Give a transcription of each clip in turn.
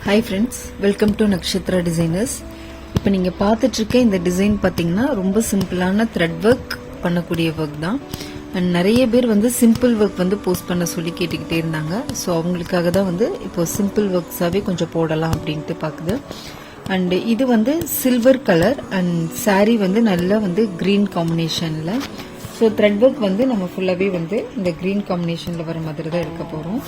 Hi friends, welcome to Nakshatra Designers. இப்போ நீங்க பார்த்துட்டு இருக்க இந்த டிசைன் பாத்தீங்கன்னா ரொம்ப சிம்பிளான த்ரெட் ஒர்க் பண்ணக்கூடிய ஒர்க் தான். அண்ட் நிறைய பேர் வந்து சிம்பிள் ஒர்க் வந்து போஸ்ட் பண்ண சொல்லி கேட்டுக்கிட்டே இருந்தாங்க. ஸோ அவங்களுக்காக தான் வந்து இப்போ சிம்பிள் ஒர்க்ஸாவே கொஞ்சம் போடலாம் அப்படின்ட்டு பாக்குது. அண்ட் இது வந்து சில்வர் கலர் அண்ட் சாரி வந்து நல்லா வந்து கிரீன் காம்பினேஷன்ல. ஸோ த்ரெட் ஒர்க் வந்து நம்ம ஃபுல்லாவே வந்து இந்த கிரீன் காம்பினேஷன்ல வர மாதிரி தான் எடுக்க போறோம்.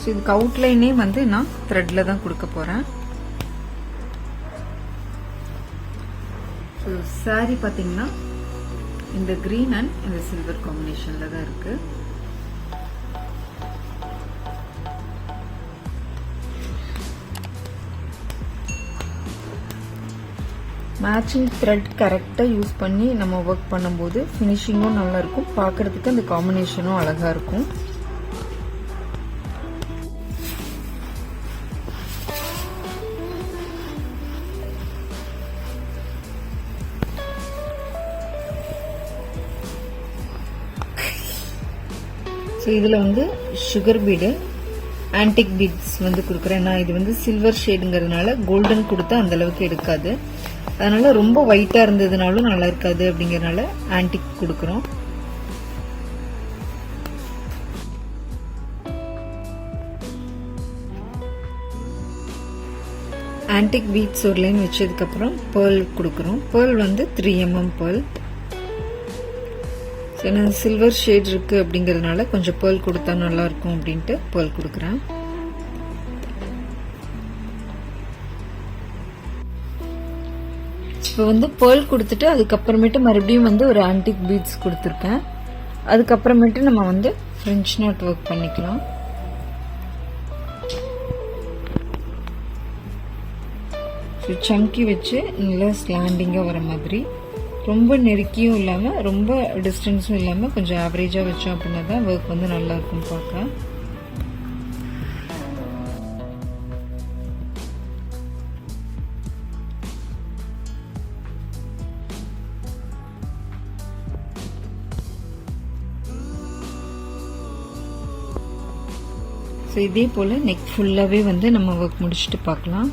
இதுக்கு அவுட்லைனே வந்து நான் த்ரெட்ல தான் கொடுக்க போறேன். சாரி பாத்தீங்கன்னா இந்த கிரீன் அண்ட் இந்த சில்வர் காம்பினேஷன்ல தான் இருக்கு. மேட்சிங் த்ரெட் கரெக்டா யூஸ் பண்ணி நம்ம ஒர்க் பண்ணும்போது ஃபினிஷிங்கும் நல்லா இருக்கும், பார்க்கிறதுக்கு அந்த காம்பினேஷனும் அழகா இருக்கும். ஸோ இதில் வந்து சுகர் பீடு ஆன்டிக் பீட்ஸ் வந்து கொடுக்குறேன். நான் இது வந்து சில்வர் ஷேடுங்கிறதுனால கோல்டன் கொடுத்தா அந்த அளவுக்கு எடுக்காது, அதனால ரொம்ப ஒயிட்டா இருந்ததுனாலும் நல்லா இருக்காது அப்படிங்கறதுனால ஆன்டிக் கொடுக்குறோம். ஆன்டிக் பீட்ஸ் ஒரு லைன் வச்சதுக்கு அப்புறம் பேர்ல் கொடுக்குறோம். பேர்ல் வந்து 3mm பேர்ல். ஏன்னா சில்வர் ஷேட் இருக்கு அப்படிங்கறதுனால கொஞ்சம் பேர்ல் கொடுத்தா நல்லா இருக்கும் அப்படின்ட்டு பேர்ல் கொடுக்குறேன். இப்போ வந்து பேர்ல் கொடுத்துட்டு அதுக்கப்புறமேட்டு மறுபடியும் வந்து ஒரு ஆன்டிக் பீட்ஸ் கொடுத்துருக்கேன். அதுக்கப்புறமேட்டு நம்ம வந்து ஃப்ரெஞ்ச் நாட் ஒர்க் பண்ணிக்கலாம். சங்கி வச்சு நல்லா ஸ்லாண்டிங்கா வர மாதிரி, ரொம்ப நெருக்கியும் இல்லாம ரொம்ப டிஸ்டன்ஸும் இல்லாம கொஞ்சம் ஆவரேஜா வச்சோம் அப்படின்னா தான் ஒர்க் வந்து நல்லா இருக்கும் பார்க்க. இதே போல நெக் ஃபுல்லாவே வந்து நம்ம ஒர்க் முடிச்சுட்டு பார்க்கலாம்.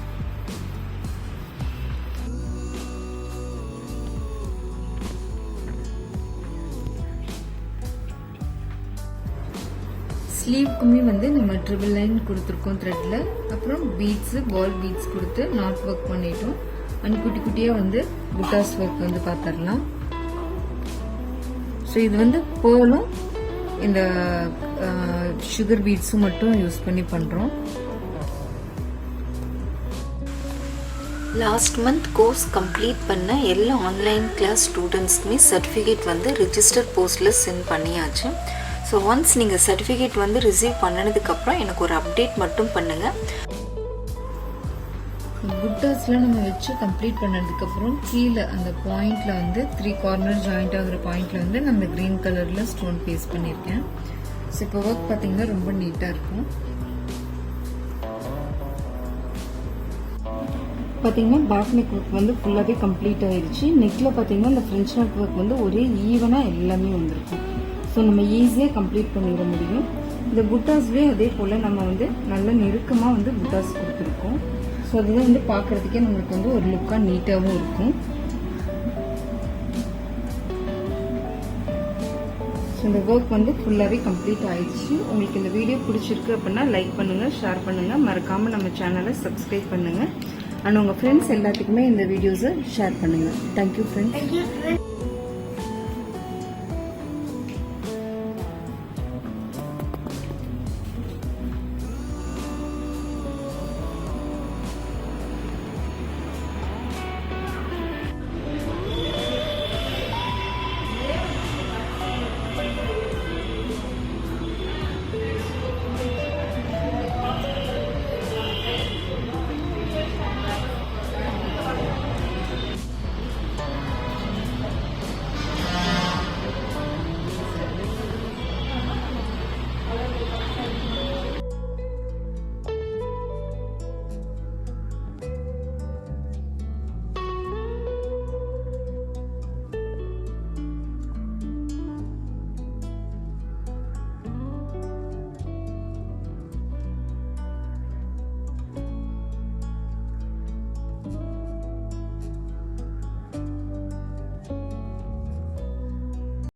ஸ்லீவ்க்குமே வந்து நம்ம ட்ரிபிள் லைன் கொடுத்துருக்கோம் த்ரெட்ல. அப்புறம் பீட்ஸ் பால் பீட்ஸ் கொடுத்து நாட் ஒர்க் பண்ணிட்டோம். அண்ட் குட்டி குட்டியா வந்து புட்டாஸ் ஒர்க் வந்து பார்த்துடலாம். ஸோ இது வந்து பேர்லும் இந்த சுகர் பீட்ஸும் மட்டும் யூஸ் பண்ணி பண்றோம். லாஸ்ட் மந்த் கோர்ஸ் கம்ப்ளீட் பண்ண எல்லா ஆன்லைன் கிளாஸ் ஸ்டூடெண்ட்ஸ்க்குமே சர்டிஃபிகேட் வந்து ரிஜிஸ்டர் போஸ்ட்ல சென்ட் பண்ணியாச்சு. ஸோ ஒன்ஸ் நீங்கள் சர்டிஃபிகேட் வந்து ரிசீவ் பண்ணதுக்கப்புறம் எனக்கு ஒரு அப்டேட் மட்டும் பண்ணுங்கள். புட்டாஸ்லாம் நம்ம வச்சு கம்ப்ளீட் பண்ணதுக்கப்புறம் கீழே அந்த பாயிண்ட்ல வந்து 3 கார்னர் ஜாயிண்ட் ஆகிற பாயிண்ட்ல வந்து நம்ம கிரீன் கலர்ல ஸ்டோன் பேஸ்ட் பண்ணியிருக்கேன். ஸோ இப்போ ஒர்க் பார்த்தீங்கன்னா ரொம்ப நீட்டாக இருக்கும். பார்த்தீங்கன்னா பேக் நெக் ஒர்க் வந்து ஃபுல்லாகவே கம்ப்ளீட் ஆயிடுச்சு. நெக்கில் பார்த்தீங்கன்னா இந்த ஃப்ரெஞ்ச் நாட் ஒர்க் வந்து ஒரே ஈவனாக எல்லாமே வந்திருக்கும். ஸோ நம்ம ஈஸியாக கம்ப்ளீட் பண்ணிட முடியும். இந்த புட்டாஸ்லேயே அதே போல் நம்ம வந்து நல்ல நெருக்கமாக வந்து புட்டாஸ் கொடுத்துருக்கோம். ஸோ அதுதான் வந்து பார்க்குறதுக்கே நம்மளுக்கு வந்து ஒரு லுக்காக நீட்டாகவும் இருக்கும். ஸோ இந்த ஒர்க் வந்து ஃபுல்லாகவே கம்ப்ளீட் ஆயிடுச்சு. உங்களுக்கு இந்த வீடியோ பிடிச்சிருக்கு அப்படின்னா லைக் பண்ணுங்கள், ஷேர் பண்ணுங்கள், மறக்காமல் நம்ம சேனலை சப்ஸ்கிரைப் பண்ணுங்கள். அண்ட் உங்கள் ஃப்ரெண்ட்ஸ் எல்லாத்துக்குமே இந்த வீடியோஸை ஷேர் பண்ணுங்கள். Thank you friends.